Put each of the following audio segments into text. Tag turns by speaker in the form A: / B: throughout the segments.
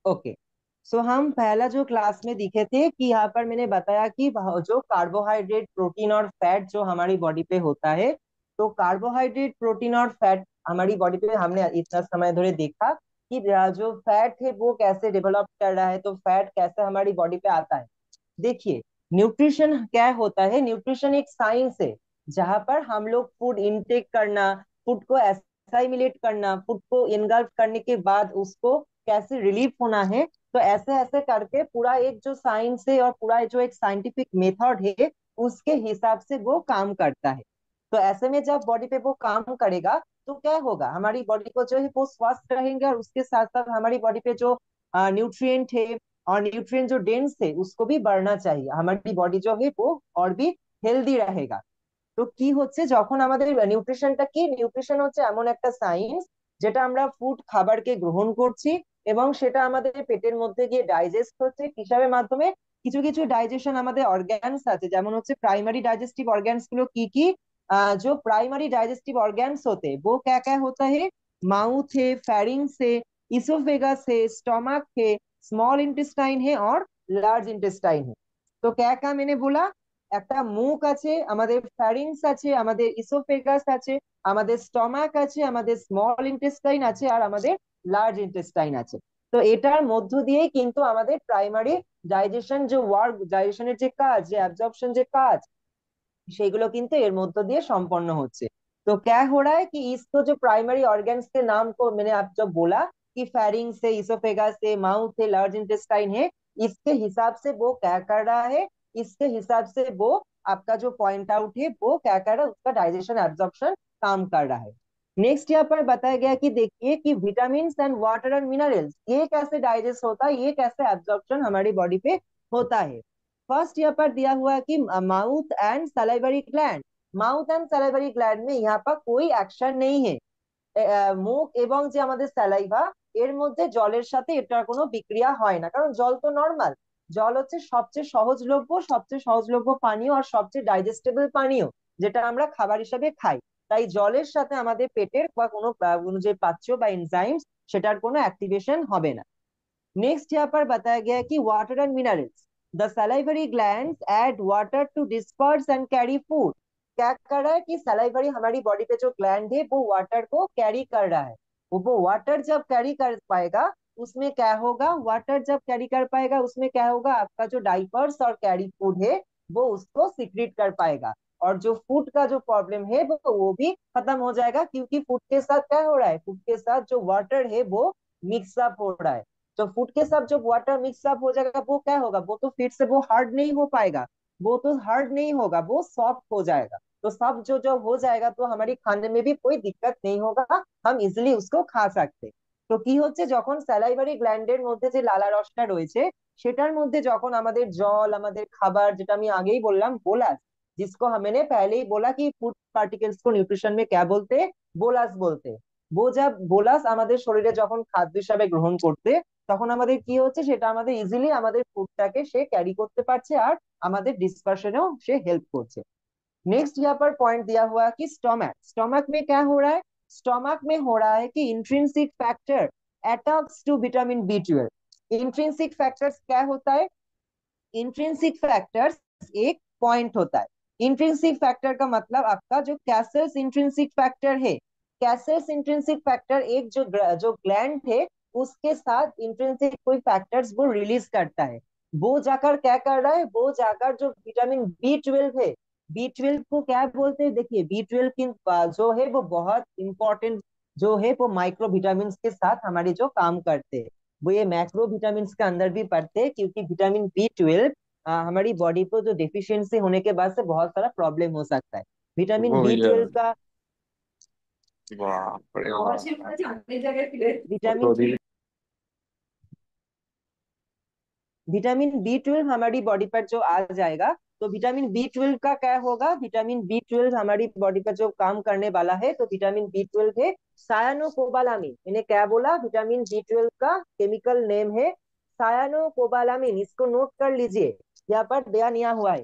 A: Okay. सो हम पहला जो क्लास में दिखे थे कि यहाँ पर मैंने बताया कि जो कार्बोहाइड्रेट, प्रोटीन और फैट जो हमारी बॉडी पे होता है, तो कार्बोहाइड्रेट, प्रोटीन और फैट हमारी बॉडी पे हमने इतना समय धरे देखा कि जो फैट है वो कैसे डेवलप कर रहा है, तो फैट कैसे हमारी बॉडी पे आता है। देखिए, न्यूट्रिशन क्या होता है? न्यूट्रिशन एक साइंस है जहां पर हम लोग फूड इनटेक करना, फूड को एसाइमिलेट करना, फूड को इनगल्फ करने के बाद उसको कैसे रिलीफ होना है, तो ऐसे ऐसे करके पूरा एक जो साइंस है और पूरा जो एक साइंटिफिक मेथड है उसके हिसाब से वो काम करता है। तो ऐसे में जब बॉडी पे वो काम करेगा तो क्या होगा, हमारी बॉडी को जो है वो स्वस्थ रहेंगे, और उसके साथ साथ हमारी बॉडी पे जो न्यूट्रिएंट है और न्यूट्रिएंट जो डेंस है उसको भी बढ़ना चाहिए, हमारी बॉडी जो है वो और भी হেলদি रहेगा। তো কি হচ্ছে, যখন আমাদের নিউট্রিশনটা কি, নিউট্রিশন হচ্ছে এমন একটা সায়েন্স যেটা আমরা ফুড খাবারকে গ্রহণ করছি এবং সেটা আমাদের পেটের মধ্যে গিয়ে ডাইজেস্ট হচ্ছে কিসের মাধ্যমে। কিছু কিছু ডাইজেশন আমাদের অর্গানস আছে, যেমন হচ্ছে प्राइमरी डाइजेस्टिव ऑर्गन्स গুলো কি কি। जो प्राइमरी डाइजेस्टिव ऑर्गन्स होते हैं वो क्या क्या होता है? माउथ है, फेरिंग्स है, इसोफेगस है, स्टमक है, स्मॉल इंटेस्टाइन है और लार्ज इंटेस्टाइन है। तो क्या क्या मैंने बोला, একটা মুখ আছে, আমাদের ফ্যারিংস আছে, আমাদের ইসোফেগাস আছে, আমাদের স্টমাক আছে, আমাদের স্মল ইন্টেস্টাইন আছে আর আমাদের লার্জ ইন্টেস্টাইন আছে। তো এটার মধ্য দিয়েই কিন্তু আমাদের প্রাইমারি ডাইজেশন যে ওয়ার্ক, ডাইজেশনের যে কাজ, যে অ্যাবজর্পশন যে কাজ, সেগুলো কিন্তু এর মধ্য দিয়ে সম্পন্ন হচ্ছে। तो क्या हो रहा है कि इसको जो प्राइमरी ऑर्गन्स के नाम को मैंने आप जब बोला कि फेरिंग्स से, इसोफेगस से, माउथ से, लार्ज इंटेस्टाइन है, इसके हिसाब से वो क्या कर रहा है, इसके हिसाब से वो आपका जो पॉइंट आउट है वो क्या कर रहा है, उसका डाइजेशन एब्जॉर्प्शन काम कर रहा है। नेक्स्ट यहाँ पर बताया गया कि देखिए कि vitamin and water and minerals ये कैसे डाइजेस्ट होता है, ये कैसे एब्जॉर्प्शन हमारी बॉडी पे होता है। फर्स्ट यहाँ पर दिया हुआ है कि mouth and salivary gland. Mouth and salivary gland में यहाँ पर कोई অ্যাকশন নেই है। মুখ এবং যে আমাদের স্যালাইভা এর মধ্যে জলের সাথে এটার কোনো বিক্রিয়া হয় না, কারণ জল তো নর্মাল। জল হচ্ছে সবচেয়ে সহজলভ্য, সবচেয়ে সহজলভ্য পানীয় আর সবচেয়ে ডাইজেস্টেবল পানীয়, যেটা আমরা খাবার হিসেবে খাই। তাই জলের সাথে আমাদের পেটের বা কোনো যে পাচ্য বা এনজাইমস সেটার কোনো অ্যাক্টিভেশন হবে না। नेक्स्ट यहाँ पर बताया गया है कि water and minerals, the salivary glands add water to disperse and carry food. क्या कर रहा है कि सलाइवरी हमारी बॉडी पे जो ग्लैंड है वो वाटर को कैरी कर रहा है। वो वाटर जब कैरी कर पाएगा उसमें क्या होगा, वाटर जब कैरी कर पाएगा उसमें क्या होगा, आपका जो डाइपर्स और कैरी फूड है वो उसको सिक्रीट कर पाएगा, और जो फूड का जो प्रॉब्लम है वो भी खत्म हो जाएगा, क्योंकि फूड के साथ क्या हो रहा है, फूड के साथ जो वाटर है वो मिक्सअप हो रहा है। तो फूड के साथ जो वाटर मिक्सअप हो जाएगा वो क्या होगा, वो तो फिर से वो हार्ड नहीं हो पाएगा, वो तो हार्ड नहीं होगा, वो सॉफ्ट हो जाएगा। तो सब जो जो हो जाएगा तो हमारी खाने में भी कोई दिक्कत नहीं होगा, हम इजिली उसको खा सकते। তো কি হচ্ছে, যখন স্যালাইভারি গ্ল্যান্ডের মধ্যে যে লালা রসটা রয়েছে সেটার মধ্যে যখন আমাদের জল, আমাদের খাবার, যেটা আমি আগেই বললাম बोलस, जिसको मैंने पहले ही बोला कि फूड पार्टिकल्स को न्यूट्रिशन में क्या बोलते हैं, बोलस बोलते हैं। वो जब बोলাস আমাদের শরীরে যখন খাদ্য হিসাবে গ্রহণ করতে, তখন আমাদের কি হচ্ছে, সেটা আমাদের ইজিলি আমাদের ফুডটাকে সে ক্যারি করতে পারছে আর আমাদের ডিসপারশনেও সে হেল্প করছে। नेक्स्ट यहाँ पर पॉइंट दिया हुआ है कि स्टोमक, स्टोमक में क्या हो रहा है, स्टोमक में हो रहा है कि intrinsic factor attacks to vitamin B 12। Intrinsic factors क्या होता है, इंट्रिंसिक फैक्टर्स एक पॉइंट होता है। इंट्रिंसिक फैक्टर का मतलब आपका जो कैसल्स इंट्रिंसिक फैक्टर है, कैसल्स इंट्रिंसिक फैक्टर एक जो ग्लैंड है उसके साथ इंट्रिंसिक कोई फैक्टर्स वो रिलीज करता है। वो जाकर क्या कर रहा है, वो जाकर जो विटामिन बी 12 है, बी 12 को क्या बोलते हैं, देखिए बी 12 की जो है वो बहुत इंपॉर्टेंट जो है, वो माइक्रो विटामिन के साथ हमारे जो काम करते हैं वो ये मैक्रो विटामिन के अंदर भी पड़ते हैं, क्योंकि विटामिन बी 12 हमारी बॉडी को जो डेफिशिएंसी होने के बाद से बहुत सारा प्रॉब्लम हो सकता है। विटामिन बी
B: বুঝলাম।
A: ट्वेल्व का,
B: বাপরে বাপ।
A: विटामिन विटामिन बी 12 हमारी बॉडी पर जो आ जाएगा, तो विटामिन बी 12 का क्या होगा, विटामिन बी 12 हमारी बॉडी पर जो काम करने वाला है, तो विटामिन बी 12 है सायानोकोबालामिन। मैंने क्या बोला, विटामिन बी 12 का केमिकल नेम है सायानोकोबालामिन, इसको नोट कर लीजिए, यहाँ पर बयान दिया हुआ है।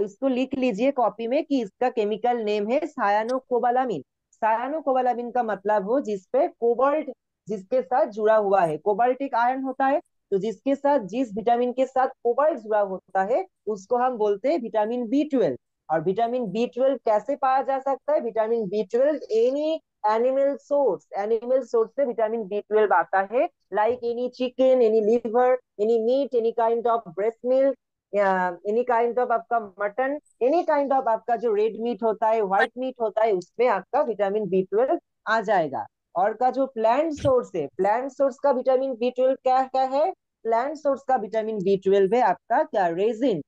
A: इसको लिख लीजिए कॉपी में कि इसका केमिकल नेम है सायानोकोबालामिन। सायानोकोबालामिन का मतलब हो जिसपे कोबाल्ट जिसके साथ जुड़ा हुआ है। कोबाल्टिक आयन होता है, तो जिसके साथ, जिस विटामिन के साथ कोबाल्ट जुड़ा होता है उसको हम बोलते हैं विटामिन B12। और विटामिन B12 कैसे पाया जा सकता है? Vitamin B12 any animal source से विटामिन B12 आता है, like any chicken, any liver, any meat, any kind of breast milk, any kind of आपका मटन, एनी काइंड ऑफ आपका जो रेड मीट होता है, व्हाइट मीट होता है, उसमें आपका विटामिन B12 आ जाएगा। और का जो प्लांट सोर्स है, प्लांट सोर्स का विटामिन B12 क्या क्या है? प्लांट सोर्स का विटामिन B12 है आपका क्या? रेजिन।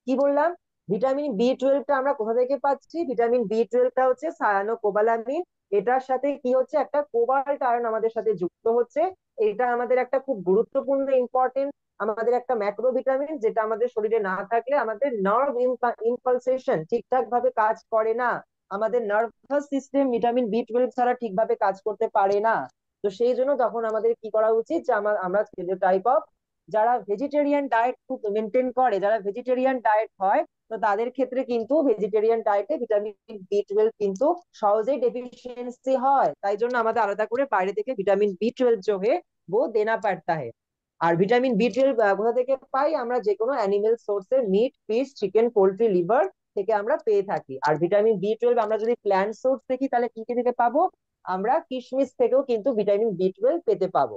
A: কি বললাম? ভিটামিন B12টা আমরা কোথা থেকে পাচ্ছি? ভিটামিন B12টা হচ্ছে সায়ানোকোবালামিন। এটার সাথে কি হচ্ছে? একটা কোবাল্ট আয়ন আমাদের সাথে যুক্ত হচ্ছে। এটা আমাদের একটা খুব গুরুত্বপূর্ণ ইম্পর্টেন্ট আমাদের একটা ম্যাক্রো ভিটামিন, যেটা আমাদের শরীরে না থাকলে আমাদের নার্ভ ইম্পালসেশন ঠিকঠাক ভাবে কাজ করে না। আমাদের নার্ভাস সিস্টেম ভিটামিন B12 ছাড়া ঠিকভাবে কাজ করতে পারে না। তো সেই জন্য তখন আমাদের কি করা উচিত, যে আমরা টাইপ অফ যারা ভেজিটেরিয়ান ডায়েট খুব মেনটেন করে, যারা ভেজিটেরিয়ান ডায়েট হয়, তো তাদের ক্ষেত্রে কিন্তু ভেজিটেরিয়ান ডায়েটে ভিটামিন B12 কিন্তু সহজেই ডেফিসিয়েন্সি হয়। তাই জন্য আমাদের আলাদা করে বাইরে থেকে ভিটামিন B12 जो है वो देना पड़ता है। আর ভিটামিন B12 কোথা থেকে পাই? আমরা যে কোনো অ্যানিমেল সোর্সের meat, fish, chicken, poultry, liver থেকে আমরা পেয়ে থাকি। আর ভিটামিন B12 আমরা যদি প্ল্যান্ট সোর্স দেখি তাহলে কি কি থেকে পাবো? আমরা কিশমিশ থেকেও কিন্তু ভিটামিন B12 পেতে পাবো।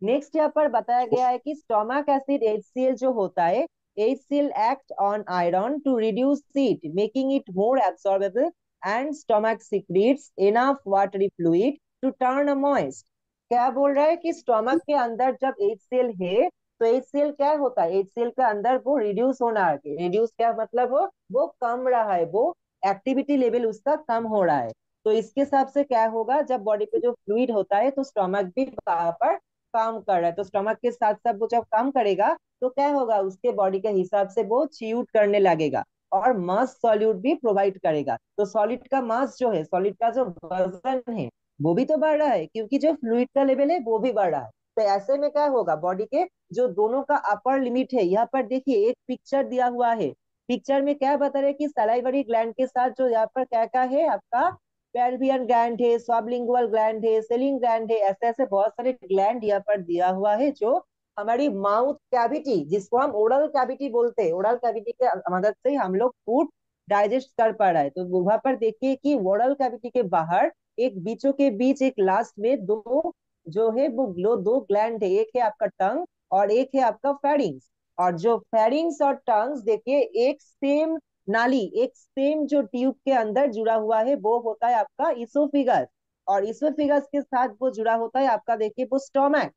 A: नेक्स्ट यहाँ पर बताया गया है कि स्टोमक एसिड HCl जो होता है, HCl act on iron to reduce heat making it more absorbable and stomach secrets enough watery fluid to turn a moist. क्या बोल रहा है कि स्टोमक के अंदर जब HCl है, तो HCl क्या होता है? HCl के अंदर वो रिड्यूस होना है। रिड्यूस क्या मतलब? वो कम रहा है, वो एक्टिविटी लेवल उसका कम हो रहा है। तो इसके हिसाब से क्या होगा, जब बॉडी पे जो फ्लूइड होता है तो स्टोमक भी वहां पर काम कर रहा है, तो स्टमक के साथ साथ वो जब काम करेगा तो क्या होगा, उसके बॉडी के हिसाब से वो च्यूट करने लगेगा और मास सॉल्यूट भी प्रोवाइड करेगा। तो सॉलिड का मास जो है, सॉलिड का जो वजन है वो भी तो बढ़ रहा है, क्योंकि जो फ्लूइड का लेवल है वो भी बढ़ रहा है। तो ऐसे में क्या होगा, बॉडी के जो दोनों का अपर लिमिट है, यहाँ पर देखिए एक पिक्चर दिया हुआ है। पिक्चर में क्या बता रहे हैं कि सलाइवरी ग्लैंड के साथ जो यहाँ पर क्या क्या है आपका, पेल्वियन ग्लैंड है, सबलिंगुअल ग्लैंड है, सेलिंग ग्लैंड है, ऐसे ऐसे बहुत सारे ग्लैंड यहाँ पर दिया हुआ है, जो हमारी माउथ कैविटी, जिसको हम ओरल कैविटी बोलते हैं, ओरल कैविटी के मदद से हम लोग फूड डाइजेस्ट कर पा रहा है। तो वहां पर देखिए कि ओरल कैविटी के बाहर एक बीचों के बीच एक लास्ट में दो जो है वो दो ग्लैंड है, एक है आपका टंग और एक है आपका फेरिंग्स। और जो फेरिंग्स और टंग्स देखिए एक सेम नाली, एक सेम जो ट्यूब के अंदर जुड़ा हुआ है वो होता है आपका इसोफिगस। और इसोफिगस के साथ वो जुड़ा होता है आपका देखिए वो स्टोमक।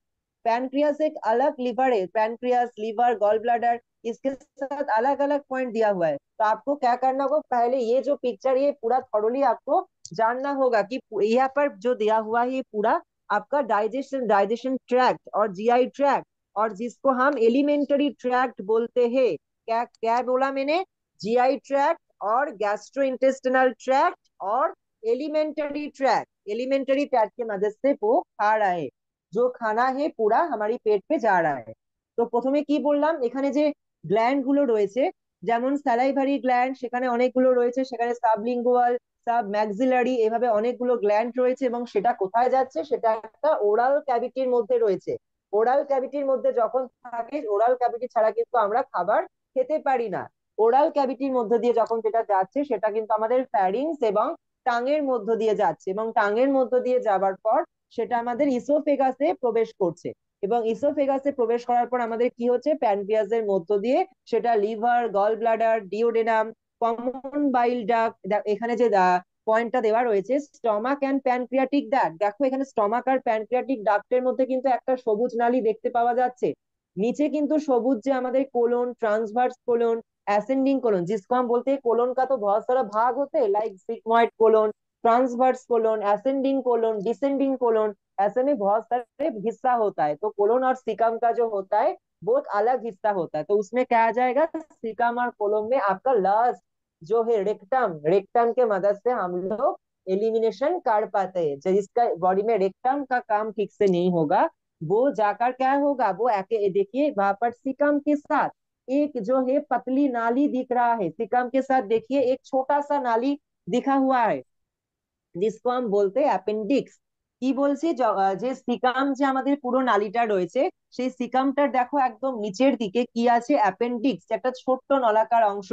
A: पैनक्रियास एक अलग लिवर है, पैनक्रियास, लिवर, गॉल ब्लैडर, इसके साथ अलग अलग पॉइंट दिया हुआ है। तो आपको क्या करना होगा, पहले ये जो पिक्चर ये पूरा थॉरोली आपको जानना होगा कि यहाँ पर जो दिया हुआ है ये पूरा आपका डाइजेशन डाइजेशन ट्रैक्ट और GI ट्रैक्ट, और जिसको हम एलिमेंटरी ट्रैक्ट बोलते हैं। क्या क्या बोला मैंने? GI ट्रैक्ट और गैस्ट्रो इंटेस्टिनल ट्रैक्ट और एलिमेंटरी ट्रैक्ट। एलिमेंटरी ट्रैक्ट की मदद से वो खा रहा है, जो खाना है পুরা हमारी पेट पे जा रहा है। তো প্রথমে কি বললাম, এখানে যে গ্ল্যান্ড গুলো রয়েছে, যেমন স্যালাইভারি গ্ল্যান্ড সেখানে অনেকগুলো রয়েছে, সেখানে সাবলিঙ্গুয়াল, সাব ম্যাক্সিলারি, এভাবে অনেকগুলো গ্ল্যান্ড রয়েছে, এবং সেটা কোথায় যাচ্ছে, সেটা একটা ওরাল ক্যাভিটির মধ্যে রয়েছে। ওরাল ক্যাভিটির মধ্যে যখন থাকে, ওরাল ক্যাভিটি ছাড়া কিন্তু আমরা খাবার খেতে পারি না। ওরাল ক্যাভিটির মধ্যে দিয়ে যখন যেটা যাচ্ছে সেটা কিন্তু আমাদের ফ্যারিংস এবং টাঙের মধ্য দিয়ে যাচ্ছে, এবং টাঙের মধ্য দিয়ে যাবার পর সেটা আমাদের ইসোফেগাসে প্রবেশ করছে, এবং ইসোফেগাসে প্রবেশ করার পর আমাদের কি হচ্ছে, প্যানক্রিয়াসের মধ্য দিয়ে সেটা liver, gall bladder, duodenum, common bile duct, এখানে যে পয়েন্টটা দেওয়া রয়েছে স্টমাক অ্যান্ড প্যানক্রিয়াটিক ডাক্ট, দেখো এখানে স্টমাক আর প্যানক্রিয়াটিক ডাক্টের মধ্যে কিন্তু একটা সবুজ নালী দেখতে পাওয়া যাচ্ছে। नीचे किंतु सबुज जो हमारे colon, transverse colon, ascending colon, जिसको हम बोलते हैं कोलोन का तो बहुत सारा भाग होते हैं, like sigmoid colon, transverse colon, ascending colon, descending colon, ऐसे में बहुत सारे हिस्सा होता है। तो कोलोन और सिकम का जो होता है वो एक अलग हिस्सा होता है। तो उसमें क्या आ जाएगा, सिकम और कोलोन में आपका लास्ट जो है रेक्टम, रेक्टम के मदद से हम लोग एलिमिनेशन कर पाते हैं। जिसका बॉडी में रेक्टम का काम ठीक से नहीं होगा, वो जाकर क्या होगा, वो देखिए वहां पर सिकम के साथ एक जो है पतली नाली दिख रहा है, सिकम के साथ देखिए एक छोटा सा नाली दिखा हुआ है, जिसको हम बोलते हैं अपेंडिक्स। কি বলছি, যে সিকাম, যে আমাদের পুরো নালীটা রয়েছে, সেই সিকামটার দেখো একদম নিচের দিকে কি আছে, অ্যাপেন্ডিক্স, একটা ছোট্ট নলাকার অংশ,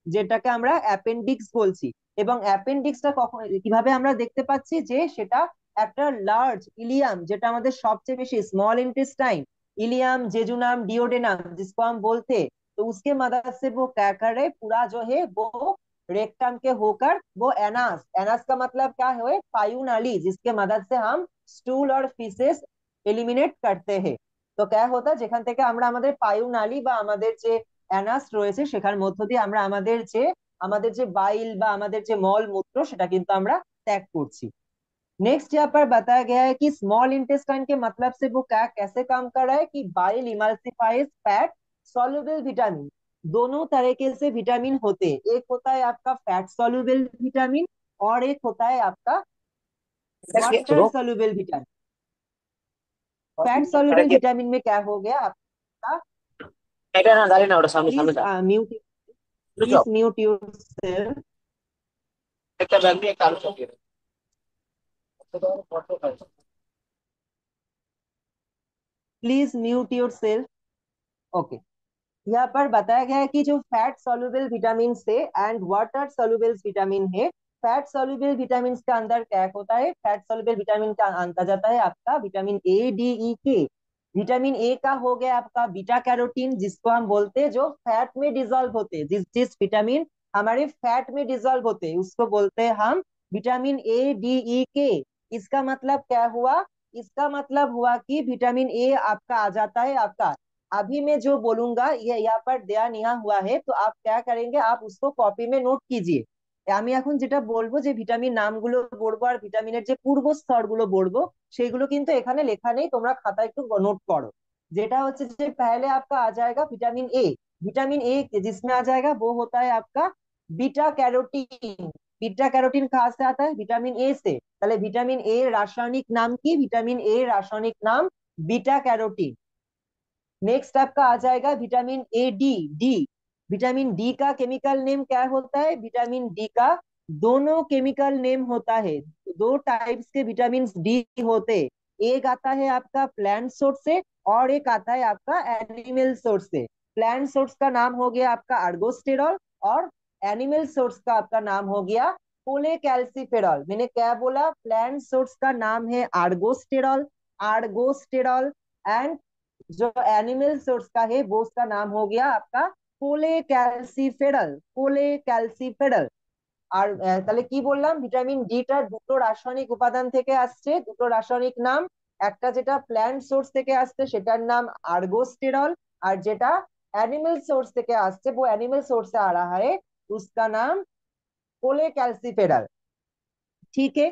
A: যেটাকে আমরা অ্যাপেন্ডিক্স বলছি। এবং অ্যাপেন্ডিক্সটা কখন কিভাবে আমরা দেখতে পাচ্ছি, যে সেটা একটা লার্জ इलियम, যেটা আমাদের সবচেয়ে বেশি small intestine, ileum jejunum duodenum जिसको हम बोलते हैं, तो उसके मदद से वो क्या कर रहे, पूरा जो है वो रेक्टम के होकर वो एनास, एनास का मतलब क्या है, पायु नाली, जिसके मदद से हम स्टूल और ফিসেস এলিমিনেট করতে हैं। তো क्या होता যেখান থেকে আমরা আমাদের পায়ু নালী বা আমাদের যে অ্যানাস রয়েছে সেখান মধ্য দিয়ে আমরা আমাদের যে বাইল বা আমাদের যে মল মূত্র সেটা কিন্তু আমরা ত্যাগ করছি। नेक्स्ट यहाँ पर बताया गया है कि स्मॉल इंटेस्टाइन के मतलब से वो क्या कैसे काम कर रहा है, कि बाइल इमल्सिफाइज फैट सॉल्युबल विटामिन। दोनों तरीके से विटामिन होते हैं, एक होता है आपका फैट सॉल्युबल विटामिन और एक होता है आपका water soluble vitamin. Fat soluble vitamin में क्या हो गया आपका,
B: এটা না দাঁড়িয়ে না, ওটা সামনে সামনে
A: प्लीज
B: যা।
A: म्यूट,
B: একটু
A: प्लीज
B: যাও,
A: म्यूट योरसेल्फ,
B: একটা ব্যাগ নিয়ে একটা আলু চাপিয়ে দাও।
A: Please mute yourself. ओके, यहाँ पर बताया गया है कि जो फैट सॉल्युबल विटामिन से एंड वाटर सॉल्युबल विटामिन है, फैट सॉल्युबल विटामिन के अंदर क्या होता है, फैट सॉल्युबल विटामिन का अंतर जाता है आपका विटामिन ए डी ई के। विटामिन ए का हो गया आपका बीटा कैरोटीन, जिसको हम बोलते हैं जो फैट में डिजोल्व होते हैं, जिस जिस विटामिन हमारे फैट में डिजोल्व होते हैं उसको बोलते हैं हम विटामिन ए डी ई के। इसका मतलब क्या हुआ, इसका मतलब हुआ कि विटामिन ए आपका आ जाता है आपका, अभी मैं जो बोलूंगा ये यहाँ पर ध्यान यहाँ हुआ है, तो आप क्या करेंगे, आप उसको कॉपी में নোট कीजिए। আমি এখন যেটা বলবো, যে ভিটামিন নামগুলো বলবো আর ভিটামিনের যে পূর্ব স্তরগুলো বলবো, সেইগুলো কিন্তু এখানে লেখা নেই, তোমরা খাতায় একটু নোট করো। যেটা হচ্ছে যে पहले आपका आ जाएगा विटामिन ए। विटामिन ए जिसमें आ जाएगा वो होता है आपका बीटा कैरोटीन। बीटा कैरोटीन कहाँ से आता है, विटामिन ए से। তাহলে विटामिन ए रासायनिक नाम की, विटामिन ए रासायनिक नाम बीटा कैरोटीन। नेक्स्ट आपका आ जाएगा vitamin A D, D. Vitamin D का केमिकल नेम क्या होता है, विटामिन डी का दोनों केमिकल नेम होता है, दो टाइप्स के विटामिन डी होते हैं। एक आता है आपका प्लांट सोर्स से और एक आता है आपका एनिमल सोर्स से। प्लांट सोर्स का नाम हो गया आपका आर्गोस्टेरॉल और एनिमल सोर्स का आपका नाम हो गया कोलेकैल्सिफेरॉल। मैंने क्या बोला, प्लांट सोर्स का नाम है आर्गोस्टेरॉल, आर्गोस्टेरॉल, एंड जो एनिमल सोर्स का है वो उसका नाम हो गया आपका কোলেক্যালসিফেরল, কোলেক্যালসিফেরল। আর তাহলে কি বললাম, ভিটামিন ডিটা দুটো রাসায়নিক উপাদান থেকে আসছে, দুটো রাসায়নিক নাম, একটা যেটা প্ল্যান্ট সোর্স থেকে আসছে সেটার নাম আর্গোস্টেরল, আর যেটা एनिमल सोर्स থেকে আসছে वो एनिमल सोर्स से आ रहा है, उसका नाम कोलेक्याल्सिफेरल। ठीक है।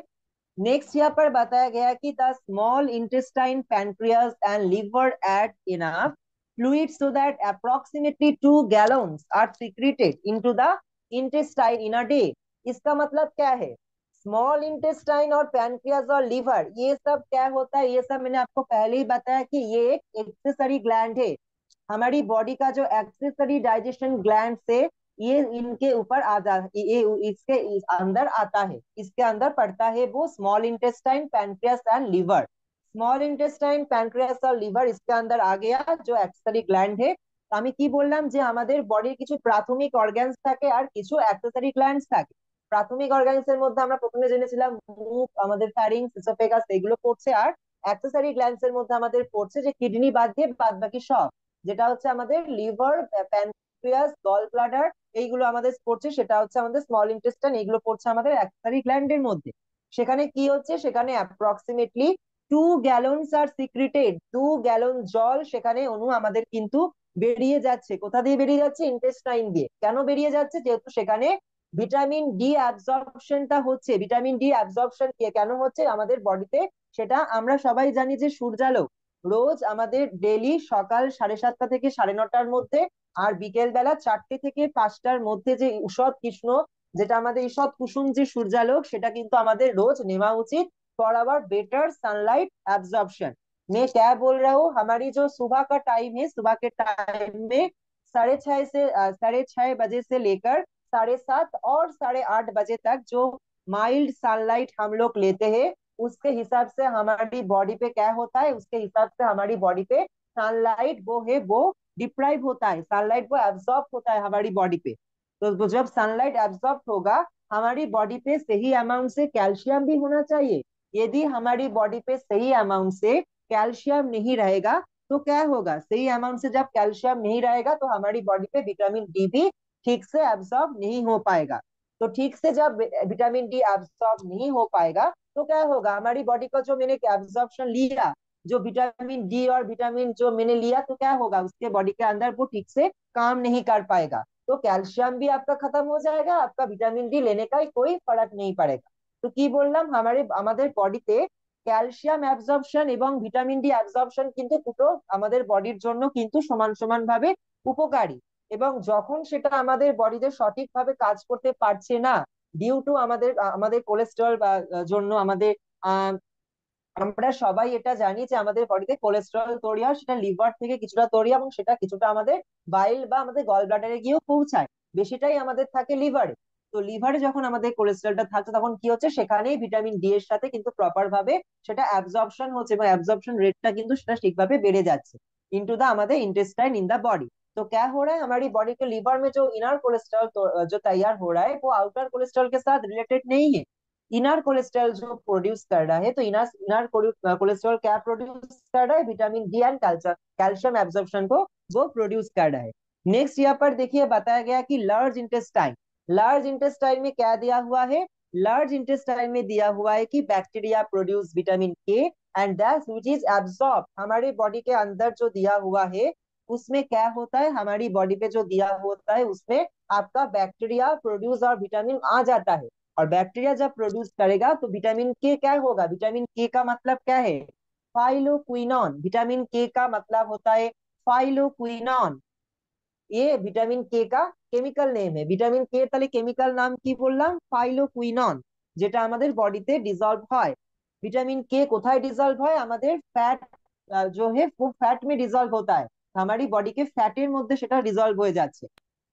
A: नेक्स्ट यहाँ पर बताया गया कि the small intestine pancreas and liver add enough fluid so that approximately 2 gallons are secreted into the intestine in a day। इसका मतलब क्या है, स्मॉल इंटेस्टाइन और पैनक्रियास और लीवर ये सब क्या होता है, ये सब मैंने आपको पहले ही बताया कि ये एक एक्सेसरी ग्लैंड है। हमारी बॉडी का जो एक्सेसरी डाइजेशन ग्लैंड से ये इनके ऊपर आ जा, ये इसके अंदर आता है, इसके अंदर पड़ता है वो small intestine pancreas and liver. Small intestine pancreas আর লিভার इसके अंदर आ गया जो অ্যাক্সেসরি গ্ল্যান্ড है। আমি কি বললাম যে আমাদের বডির কিছু প্রাথমিক অর্গানস থাকে আর কিছু অ্যাক্সেসরি গ্ল্যান্ডস থাকে। প্রাথমিক অর্গানস এর মধ্যে আমরা প্রথমে জেনেছিলাম মুখ, আমাদের ফ্যারিংস, ইসোফেগাস, এগুলো পড়ছে। আর অ্যাক্সেসরি গ্ল্যান্ডস এর মধ্যে আমাদের পড়ছে যে কিডনি বাদ দিয়ে বাদ বাকি সব, যেটা হচ্ছে আমাদের লিভার, প্যানক্রিয়াস, গল ব্লাডার, এইগুলো আমাদের পড়ছে, সেটা হচ্ছে আমাদের স্মল ইন্টেস্টাইন, এইগুলো পড়ছে আমাদের অ্যাক্সেসরি গ্ল্যান্ডের মধ্যে। সেখানে কি হচ্ছে, সেখানে অ্যাপ্রক্সিমেটলি 2 গ্যালনস আর সিক্রেটেড, 2 গ্যালন জল সেখানে অনু আমাদের কিন্তু বেরিয়ে যাচ্ছে। কোথা দিয়ে বেরিয়ে যাচ্ছে, ইন্টেস্টাইন দিয়ে। কেন বেরিয়ে যাচ্ছে, যেহেতু সেখানে ভিটামিন ডি অ্যাবজর্পশনটা হচ্ছে। ভিটামিন ডি অ্যাবজর্পশন কেন হচ্ছে আমাদের বডিতে, সেটা আমরা সবাই জানি যে সূর্যালোক রোজ আমাদের ডেলি সকাল 7:30 থেকে 9:30টার মধ্যে আর বিকেল বেলা 4টে থেকে 5টার মধ্যে যে ঈষৎ কৃষ্ণ, যেটা আমাদের ঈষৎ কুসুম যে সূর্যালোক, সেটা কিন্তু আমাদের রোজ নেওয়া উচিত for our better sunlight absorption. मैं क्या बोल रहा हूँ, हमारी जो सुबह का टाइम है, सुबह के टाइम में 6:30 से 6:30 बजे से लेकर 7:30 और 8:30 बजे तक जो माइल्ड सनलाइट हम लोग लेते हैं, उसके हिसाब से हमारी बॉडी पे क्या होता है, उसके हिसाब से हमारी बॉडी पे सनलाइट वो है वो डिप्राइव होता है, सनलाइट वो एब्जॉर्ब होता है हमारी बॉडी पे। तो जब सनलाइट एब्जॉर्ब होगा हमारी बॉडी पे सही अमाउंट से कैल्शियम भी होना चाहिए। यदि हमारी बॉडी पे सही अमाउंट से कैल्शियम नहीं रहेगा तो क्या होगा, सही अमाउंट से जब कैल्शियम नहीं रहेगा तो हमारी बॉडी पे विटामिन डी भी ठीक से एब्जॉर्ब नहीं हो पाएगा। तो ठीक से जब विटामिन डी एब्जॉर्ब नहीं हो पाएगा तो क्या होगा, हमारी बॉडी को जो मैंने एब्जॉर्प्शन लिया, जो विटामिन डी और विटामिन जो मैंने लिया, तो क्या होगा उसके बॉडी के अंदर वो ठीक से काम नहीं कर पाएगा। तो कैल्शियम भी आपका खत्म हो जाएगा, आपका विटामिन डी लेने का कोई फर्क नहीं पड़ेगा। তো কি বললাম, আমাদের বডিতে ক্যালসিয়াম অ্যাবজর্পশন এবং ভিটামিন ডি অ্যাবজর্পশন কিন্তু দুটো আমাদের বডির জন্য কিন্তু সমান সমান ভাবে উপকারী। এবং যখন সেটা আমাদের বডিতে সঠিকভাবে কাজ করতে পারছে না, ডিউ টু আমাদের আমাদের কোলেস্টেরল বা জন্য আমাদের আহ আমরা সবাই এটা জানি যে আমাদের বডিতে কোলেস্টেরল তৈরি হয়, সেটা লিভার থেকে কিছুটা তৈরি হয় এবং সেটা কিছুটা আমাদের বাইল বা আমাদের গল ব্লাডারে গিয়েও পৌঁছায়। বেশিটাই আমাদের থাকে লিভারে। তো লিভারে যখন আমাদের কোলেস্টেরলটা থাকছে তখন কি হচ্ছে, সেখানেই ভিটামিন ডি এর সাথে কিন্তু প্রপার ভাবে সেটা অ্যাবজর্পশন হচ্ছে এবং অ্যাবজর্পশন রেটটা কিন্তু সেটা ঠিকভাবে বেড়ে যাচ্ছে इनटू द हमारे इंटेस्टाइन इन द बॉडी। तो क्या हो रहा है, हमारी बॉडी के लीवर में जो इनर कोलेस्ट्रॉल जो तैयार हो रहा है वो आउटर कोलेस्ट्रॉल के साथ रिलेटेड नहीं है। इनर कोलेस्ट्रॉल जो प्रोड्यूस कर रहा है, तो इनर इनर कोलेस्ट्रॉल क्या प्रोड्यूस कर रहा है, vitamin D and calcium calcium absorption को वो प्रोड्यूस कर रहा है। नेक्स्ट यहाँ पर देखिए बताया गया कि लार्ज इंटेस्टाइन में क्या दिया हुआ है, लार्ज इंटेस्टाइन में दिया हुआ है कि बैक्टीरिया प्रोड्यूस विटामिन के and that which is absorb. हमारे बॉडी के अंदर जो दिया हुआ है उसमें क्या होता है, हमारी बॉडी पे जो दिया होता है उसमें आपका बैक्टीरिया प्रोड्यूस और विटामिन आ जाता है। और बैक्टीरिया जब प्रोड्यूस करेगा तो विटामिन के क्या होगा, विटामिन के का मतलब क्या है, फाइलोक्विनोन। विटामिन के का मतलब होता है फाइलोक्विनोन। ये विटामिन के का কেমিক্যাল নেম है। ভিটামিন কে তাহলে কেমিক্যাল নাম কি বললাম, ফাইলোকুইনন, যেটা আমাদের বডিতে ডিজলভ হয়। विटामिन के কোথায় ডিজলভ হয়, আমাদের ফ্যাট जो है वो फैट में डिजॉल्व होता है। हमारी बॉडी के फैटेर মধ্যে সেটা ডিজলভ হয়ে যাচ্ছে।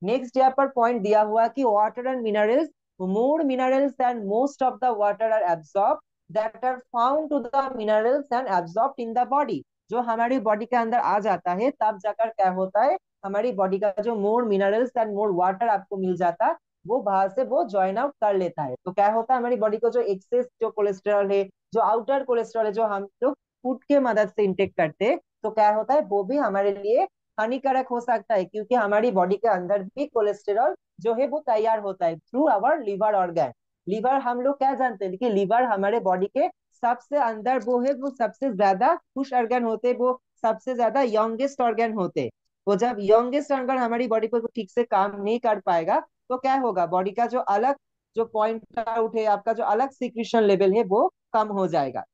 A: नेक्स्ट यहाँ पर पॉइंट दिया हुआ कि water and minerals, more minerals than most of the water are absorbed that are found to the minerals and absorbed in the body। जो हमारी बॉडी के अंदर आ जाता है तब जाकर क्या होता है, हमारी बॉडी का जो मोर मिनरल्स एंड मोर वाटर आपको मिल जाता है वो बाहर से वो ज्वाइन आउट कर लेता है। तो क्या होता है, हमारी बॉडी को जो एक्सेस जो कोलेस्ट्रॉल है, जो आउटर कोलेस्ट्रॉल है, जो हम लोग फूड के मदद से इंटेक करते हैं, तो क्या होता है वो भी हमारे लिए हानिकारक हो सकता है, क्योंकि हमारी बॉडी के अंदर भी कोलेस्ट्रॉल जो है वो तैयार होता है through our liver organ. Liver हम लोग क्या जानते हैं कि लिवर हमारे बॉडी के सबसे अंदर वो है, वो सबसे ज्यादा खुश ऑर्गन होते, वो सबसे ज्यादा यंगेस्ट ऑर्गन होते। वो जब यंगेस्ट ऑर्गन हमारी बॉडी पर ठीक से काम नहीं कर पाएगा तो क्या होगा, बॉडी का जो अलग जो पॉइंट आउट है, आपका जो अलग सिक्रीशन लेवल है वो कम हो जाएगा।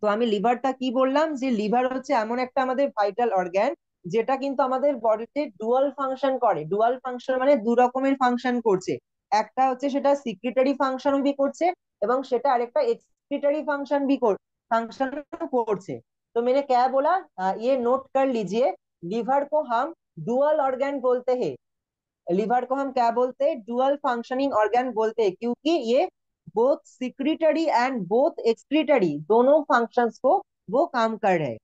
A: তো আমি লিভারটা কি বললাম, যে লিভার হচ্ছে এমন একটা আমাদের ভাইটাল অর্গান যেটা কিন্তু আমাদের বডিতে ডুয়াল ফাংশন করে। ডুয়াল ফাংশন মানে দু রকমের ফাংশন করছে, একটা হচ্ছে সেটা সিক্রেটারি ফাংশন भी করছে এবং সেটা আরেকটা एक्सक्रीटरी फंक्शन করছে। तो मैंने क्या बोला, ये नोट कर लीजिए, लिवर को हम डुअल ऑर्गन बोलते हैं। लिवर को हम क्या बोलते हैं, डुअल फंक्शनिंग ऑर्गन बोलते हैं, क्योंकि ये both secretory and both excretory दोनों फंक्शंस को वो काम कर रहे हैं।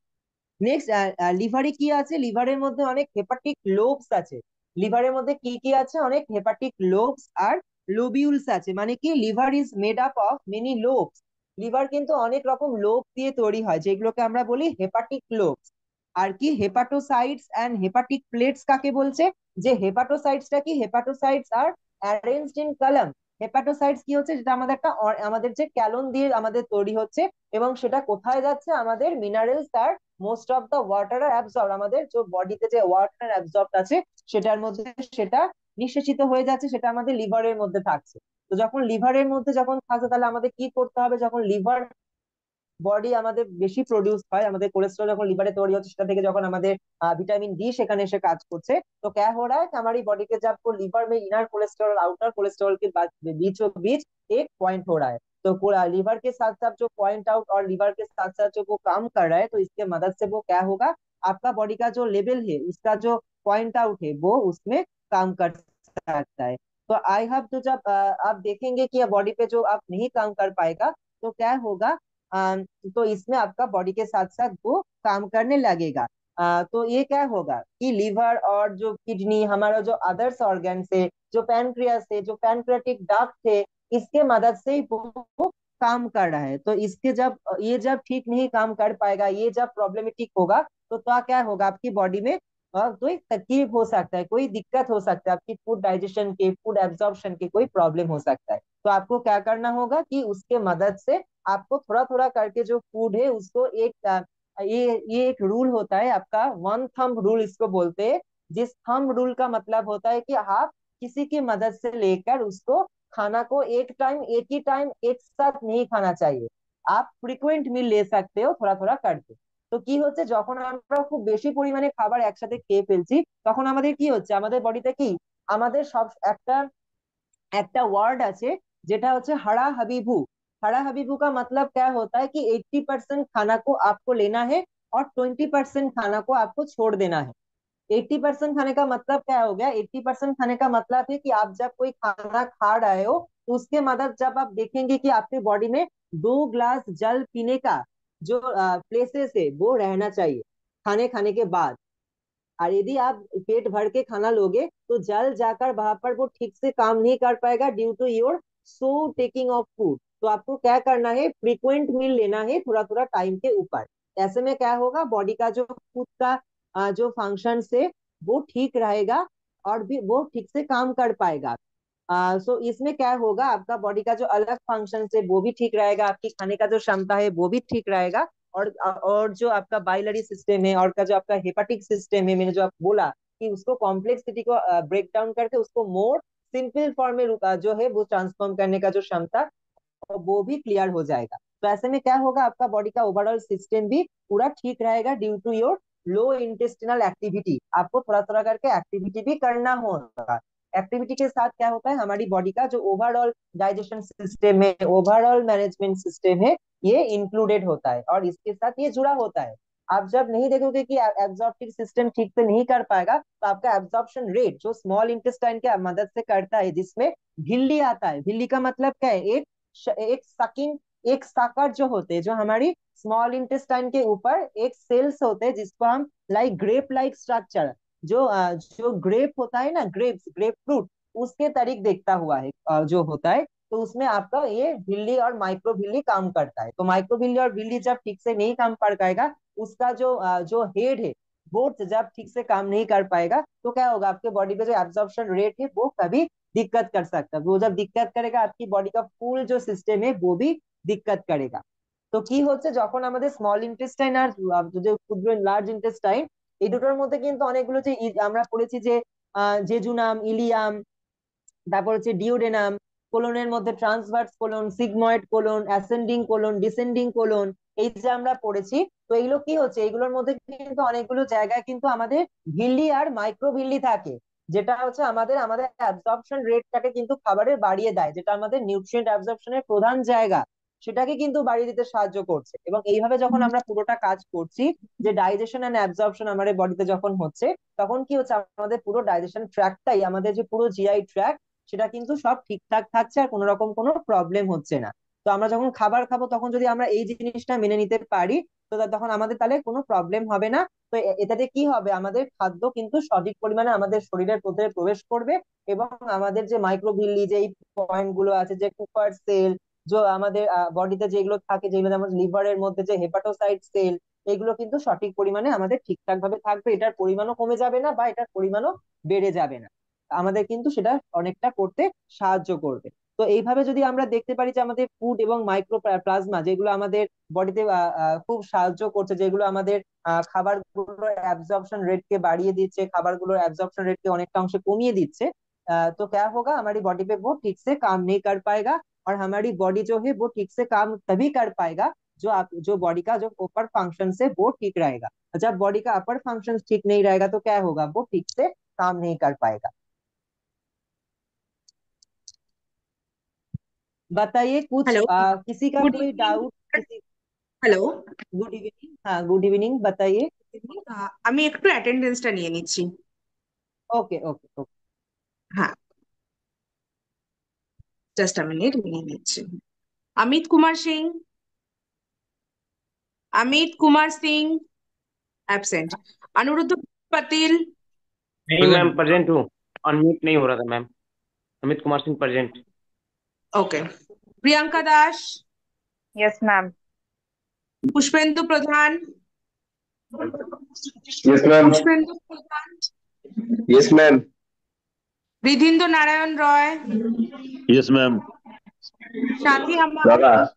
A: নেক্সট লিভারে কি আছে, লিভারের মধ্যে অনেক হেপাটিক লোবস আছে। লিভারের মধ্যে কি কি আছে, অনেক হেপাটিক লোবস আর লোবিউলস আছে। মানে কি, liver is made up of many lobes. Liver কিন্তু অনেক রকম লোব দিয়ে তৈরি হয় যেগুলোকে আমরা বলি হেপাটিক লোবস। আর কি, হেপাটোসাইটস এন্ড হেপাটিক প্লেটস কাকে বলছে, যে হেপাটোসাইটসটা কি, হেপাটোসাইটস আর অ্যারেঞ্জড ইন কলাম। হেপাটোসাইটস কি হচ্ছে, যেটা আমাদের একটা আমাদের যে ক্যালন দিয়ে আমাদের তৈরি হচ্ছে এবং সেটা কোথায় যাচ্ছে, আমাদের মিনারেলস আর মোস্ট অফ দা ওয়াটার আর অ্যাবজর্ব, আমাদের যে বডিতে যে ওয়াটার অ্যাবজর্ব আছে সেটার মধ্যে সেটা নিঃশেষিত হয়ে যাচ্ছে, সেটা আমাদের লিভারের মধ্যে থাকছে। তো যখন লিভারের মধ্যে যখন থাকছে তাহলে আমাদের কি করতে হবে, যখন লিভার বডি আমাদের বেশি প্রডিউস হয়, আমাদের কোলেস্ट्रॉल যখন লিভারে তৈরি হচ্ছে সেটা থেকে যখন আমাদের विटामिन डी সেখানে এসে কাজ করছে, तो क्या हो रहा है कि हमारी बॉडी के जब को लीवर में इनर कोलेस्ट्रॉल और आउटर कोलेस्ट्रॉल के बीचों बीच एक पॉइंट हो रहा है। तो पूरा लीवर के साथ साथ जो पॉइंट आउट और लीवर के साथ साथ जो वो काम कर रहा है, तो इसके मदद से वो क्या होगा, आपका बॉडी का जो लेवल है उसका जो पॉइंट आउट है वो उसमें काम कर सकता है। तो आई हैव तो जब आप देखेंगे कि बॉडी पे जो आप नहीं काम कर पाएगा तो क्या होगा, तो इसमें आपका बॉडी के साथ साथ वो काम करने लगेगा। तो ये क्या होगा कि लीवर और जो किडनी, हमारा जो अदर्स ऑर्गन है, जो पैनक्रियास है, जो पैनक्रियाटिक डक्ट है, इसके मदद से ही वो काम कर रहा है। तो इसके जब ये जब ठीक नहीं काम कर पाएगा, ये जब प्रॉब्लमेटिक होगा, तो क्या होगा आपकी बॉडी में, कोई तकलीफ हो सकता है, कोई दिक्कत हो सकता है, आपकी फूड डाइजेशन के, फूड एब्जॉर्प्शन के कोई प्रॉब्लम हो सकता है। तो आपको क्या करना होगा कि उसके मदद से आपको थोड़ा थोड़ा करके जो फूड है उसको एक ये एक रूल होता है आपका, वन थंब रूल इसको बोलते हैं। जिस थंब रूल का मतलब होता है कि आप किसी की मदद से लेकर उसको खाना को एक टाइम, एक ही टाइम एक साथ नहीं खाना चाहिए। आप फ्রিকুয়েন্ট মিল ले सकते हो थोड़ा थोड़ा करके। তো কি হচ্ছে, যখন আমরা খুব বেশি পরিমাণে খাবার একসাথে খেয়ে ফেলছি, তখন আমাদের কি হচ্ছে, আমাদের বডিতে কি, আমাদের সব একটা একটা ওয়ার্ড আছে যেটা হচ্ছে हरा हबी भू। हरा हबी भू का मतलब क्या होता है कि 80% खाना को आपको लेना है और 20% खाना को आपको छोड़ देना है। 80% खाने का मतलब क्या हो गया, 80% खाने का मतलब है कि आप जब कोई खाना खा रहे हो, तो उसके मदद जब आप देखेंगे कि आपके बॉडी में 2 ग्लास जल पीने का जो प्लेसेस है वो रहना चाहिए खाने खाने के बाद। और यदि आप पेट भर के खाना लोगे तो जल जाकर वहां पर वो ठीक से काम नहीं कर पाएगा, due to your so taking of food. तो आपको क्या करना है, फ्रीक्वेंट मील लेना है थोड़ा थोड़ा टाइम के ऊपर। ऐसे में क्या होगा, बॉडी का जो खुद का जो फंक्शन है वो ठीक रहेगा, और भी वो ठीक से काम कर पाएगा। सो इसमें क्या होगा, आपका बॉडी का जो अलग फंक्शन है वो भी ठीक रहेगा, आपकी खाने का जो क्षमता है वो भी ठीक रहेगा। और जो आपका बाइलरी सिस्टम है और का जो आपका हेपाटिक सिस्टम है, मैंने जो आप बोला कि उसको कॉम्प्लेक्सिटी को ब्रेक डाउन करके उसको मोर सिंपल फॉर्म में जो है वो ट्रांसफॉर्म करने का जो क्षमता, और वो भी क्लियर हो जाएगा। तो ऐसे में क्या होगा, आपका बॉडी का ओवरऑल सिस्टम भी पूरा ठीक रहेगा, due to your low intestinal activity. आपको थोड़ा थोड़ा करके एक्टिविटी भी करना होगा। एक्टिविटी के साथ क्या होता है, हमारी बॉडी का जो ओवरऑल डाइजेशन सिस्टम है, ओवरऑल मैनेजमेंट सिस्टम है, ये इंक्लूडेड होता है और इसके साथ ये जुड़ा होता है। आप जब नहीं देखोगे कि एब्जॉर्प्टिव सिस्टम ठीक से नहीं कर पाएगा, तो आपका एब्जॉर्प्शन रेट जो स्मॉल इंटेस्टाइन के मदद से करता है, जिसमें झिल्ली आता है। झिल्ली का मतलब क्या है, एक सकिंग, एक साकर जो होते हैं, जो हमारी स्मॉल इंटेस्टाइन के ऊपर एक सेल्स होते हैं, जिसको हम लाइक ग्रेप लाइक स्ट्रक्चर, जो ग्रेप होता है ना, ग्रेप फ्रूट, उसके तरीक देखता हुआ है जो होता है। तो उसमें आपका ये भिल्ली और माइक्रो भिल्ली काम करता है। तो माइक्रो भिल्ली और भिल्ली जब ठीक से नहीं काम कर पाएगा, उसका जो हेड है वो जब ठीक से काम नहीं कर पाएगा, तो क्या होगा, आपके बॉडी पे जो एब्जॉर्प्शन रेट है वो कभी दिक्कत कर सकता है। वो जब दिक्कत करेगा, आपकी बॉडी का फुल जो सिस्टम है वो भी दिक्कत करेगा। তো কি হচ্ছে, যখন আমাদের স্মল ইন্টেস্টাইন আর যে ক্ষুদ্র লার্জ ইন্টেস্টাইন, এই দুটোর মধ্যে কিন্তু অনেকগুলো যে আমরা পড়েছি যে জেজুনাম, ইলিয়াম, তারপর হচ্ছে ডিওডেনাম, কোলনের মধ্যে transverse colon, sigmoid colon, ascending colon, descending colon, এই যে আমরা পড়েছি। তো এইগুলো কি হচ্ছে, এগুলোর মধ্যে কিন্তু অনেকগুলো জায়গায় কিন্তু আমাদের ভিল্লি আর মাইক্রো ভিল্লি থাকে, যেটা হচ্ছে আমাদের আমাদের অ্যাবজর্পশন রেটটাকে কিন্তু খাবারের বাড়িয়ে দেয়, যেটা আমাদের নিউট্রিয়েন্ট অ্যাবজর্পশনের প্রধান জায়গা, সেটাকে কিন্তু বাড়িয়ে দিতে সাহায্য করছে। এবং এইভাবে যখন আমরা পুরোটা কাজ করছি, যে ডাইজেশন এন্ড অ্যাবজর্পশন আমাদের বডিতে যখন হচ্ছে, তখন কি হচ্ছে, আমাদের পুরো ডাইজেশন ট্র্যাকটাই, আমাদের যে পুরো জিআই ট্র্যাক, সেটা কিন্তু সব ঠিকঠাক থাকছে, আর কোনো রকম কোনো প্রবলেম হচ্ছে না। তো আমরা যখন খাবার খাবো, তখন যদি আমরা এই জিনিসটা মেনে নিতে পারি, তো তখন আমাদের তাহলে কোনো প্রবলেম হবে না। তো এটাতে কি হবে, আমাদের খাদ্য কিন্তু সঠিক পরিমাণে আমাদের শরীরের মধ্যে প্রবেশ করবে, এবং আমাদের যে মাইক্রোভিল্লি যে পয়েন্ট গুলো আছে, যে কুপার সেল, যে আমাদের বডিতে যেগুলো থাকে, যেগুলো যেমন লিভারের মধ্যে যে হেপাটোসাইট সেল, এগুলো কিন্তু সঠিক পরিমাণে আমাদের ঠিকঠাক ভাবে থাকবে, এটার পরিমাণও কমে যাবে না বা এটার পরিমাণও বেড়ে যাবে না। আমাদের কিন্তু সেটা অনেকটা করতে সাহায্য করবে। তো এইভাবে যদি আমরা দেখতে পারি যে আমাদের ফুড এবং মাইক্রো প্লাজমা, যেগুলো আমাদের বডিতে খুব সাহায্য করছে, যেগুলো আমাদের খাবারগুলোর অ্যাবজর্পশন রেট কে বাড়িয়ে দিচ্ছে, খাবারগুলোর অ্যাবজর্पशन रेट के অনেকটা অংশে কমিয়ে দিচ্ছে। तो क्या होगा, हमारी बॉडी पे वो ठीक से काम नहीं कर पाएगा, और हमारी बॉडी जो है वो ठीक से काम तभी कर पाएगा जो बॉडी का जो अपर फंक्शन है वो ठीक रहेगा। जब बॉडी का अपर फंक्शन ठीक नहीं रहेगा, तो क्या होगा, वो ठीक से काम नहीं कर पाएगा। बताइए कुछ,
C: हेलो।
A: किसी का
C: गुड
A: कोई
C: इवनिंग।
A: डाउट, किसी।
C: हेलो।
A: गुड इवनिंग, हाँ गुड इवनिंग, बताइए।
C: আমি একটু অ্যাটেন্ডেন্সটা নিয়ে নিচ্ছি।
A: Okay okay okay.
C: হ্যাঁ, জাস্ট আ মিনিট নিয়ে নিচ্ছি। অমিত কুমার সিং। अमित कुमार सिंह एब्सेंट। अनिरुद्ध पाटिल
B: नहीं मैम,
D: प्रेजेंट।
B: प्रेजेंट हूँ। अनम्यूट नहीं हो रहा था ma'am. Amit Kumar Singh present.
C: Okay. Priyanka Das
E: Yes, ma'am.
C: Pushpendu Pradhan
F: Yes, ma'am.
C: Pushpendu Pradhan
F: Yes, ma'am.
C: Ridhindu Narayan Roy
D: yes ma'am.
C: साथी हमारे
F: Rana.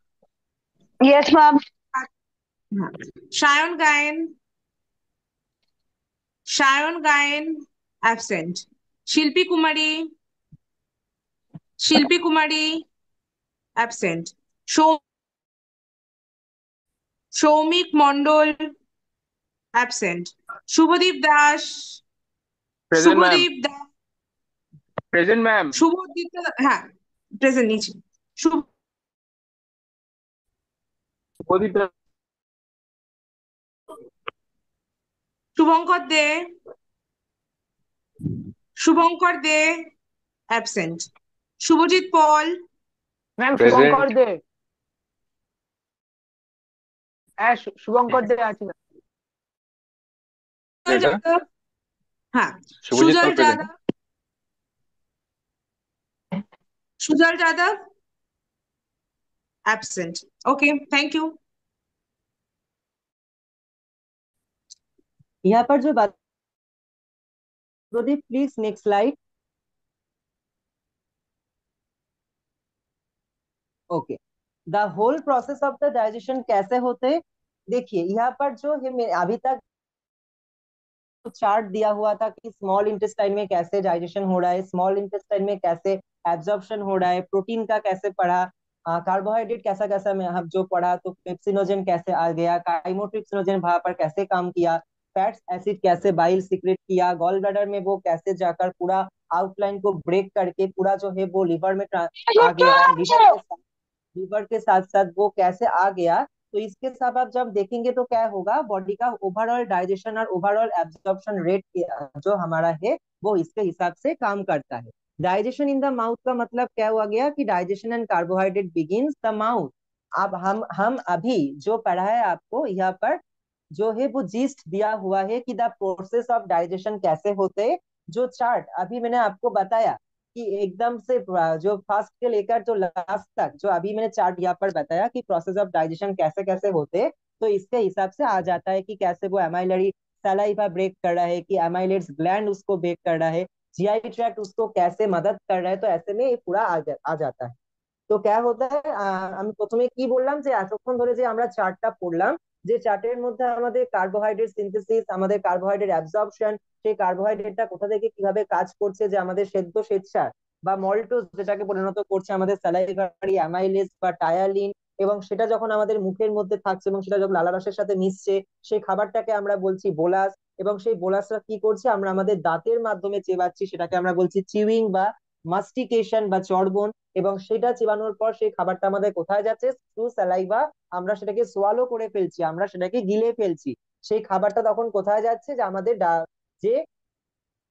E: Yes, ma'am.
C: Sayan Gayen absent. Shilpi Kumari absent. Soumik Mondal absent. Subhadip Das
G: present ma'am.
C: Subhadip Das
G: present ma'am.
C: Subhadip হ্যাঁ প্রেজেন্ট নিচ্ছি।
G: Subhadip
C: Subhankar De absent. Subhajit Paul
B: ma'am
F: Present.
B: Subhankar De. Subhankar De আছে না?
C: সুজল যাদব হ্যাঁ
F: Subhajit
C: Sujal
F: Paul present.
C: Yadav absent. Okay, thank you.
A: यहाँ पर जो बात, Pradeep please next slide. Okay, the whole process of the digestion कैसे होते, देखिए यहाँ पर जो है अभी तक चार्ट दिया हुआ था कि स्मॉल इंटेस्टाइन में कैसे डाइजेशन हो रहा है, स्मॉल इंटेस्टाइन में कैसे एब्जॉर्प्शन हो रहा है, प्रोटीन का कैसे पढ़ा, कार्बोहाइड्रेट कैसा कैसा में हम जो पढ़ा, तो पेप्सिनोजन कैसे आ गया, काइमोट्रिप्सिनोजन वहां पर कैसे काम किया, फैट्स एसिड कैसे बाइल सीक्रेट किया, गॉल ब्लैडर में वो कैसे जाकर पूरा आउटलाइन को ब्रेक करके पूरा जो है वो लिवर में आ गया, लीवर के साथ साथ वो कैसे आ गया। तो इसके साथ आप जब देखेंगे तो क्या होगा, बॉडी का ओवरऑल डाइजेशन और ओवरऑल एब्जॉर्प्शन रेट जो हमारा है वो इसके हिसाब से काम करता है। डाइजेशन इन द माउथ का मतलब क्या हुआ गया कि digestion and carbohydrate begins the mouth. अब हम अभी जो पढ़ा है आपको यहाँ पर जो है वो जिस्ट दिया हुआ है कि द प्रोसेस ऑफ डाइजेशन कैसे होते हैं। जो चार्ट अभी मैंने आपको बताया कि एकदम से जो फर्स्ट से लेकर जो लास्ट तक जो अभी मैंने चार्ट यहाँ पर बताया कि प्रोसेस ऑफ डाइजेशन कैसे कैसे होते हैं, तो इसके हिसाब से आ जाता है कि कैसे वो एमाइलरी सलाइवा ब्रेक कर रहा है, कि एमाइलेट्स ग्लैंड उसको ब्रेक कर रहा है, जीआई ट्रैक्ट उसको कैसे मदद कर रहा है, तो ऐसे में ये पूरा आ जाता है। তো क्या होता है আমি প্রথমে কি বললাম যে এতক্ষণ ধরে যে আমরা চার্টটা পড়লাম, যে চার্টের মধ্যে আমাদের কার্বোহাইড্রেট সিনথেসিস, আমাদের কার্বোহাইড্রেট অ্যাবজর্পশন, সেই কার্বোহাইড্রেটটা কোথা থেকে কিভাবে কাজ করছে, যে আমাদের সেদ্ধ শ্বেতসার বা মল্টোজ যেটাকে পরিণত করছে আমাদের স্যালাইভারি অ্যামাইলেজ বা টায়ালিন, এবং সেটা যখন আমাদের মুখের মধ্যে থাকছে এবং সেটা যখন লালারসের সাথে মিশছে, সেই খাবারটাকে আমরা বলছি বোলাস, এবং সেই বোলাসটা কি করছে আমরা আমাদের দাঁতের মাধ্যমে চেবাচ্ছি, সেটাকে আমরা বলছি চিউইং বা মাস্টিকেশন বা চর্বণ, এবং সেটা চিবানোর পর সেই খাবারটা আমাদের কোথায় যাচ্ছে, থ্রু স্যালাইভা, আমরা সেটাকে সোয়ালো করে ফেলছি, আমরা সেটাকে গিলে ফেলছি। সেই খাবারটা তখন কোথায় যাচ্ছে, যে আমাদের যে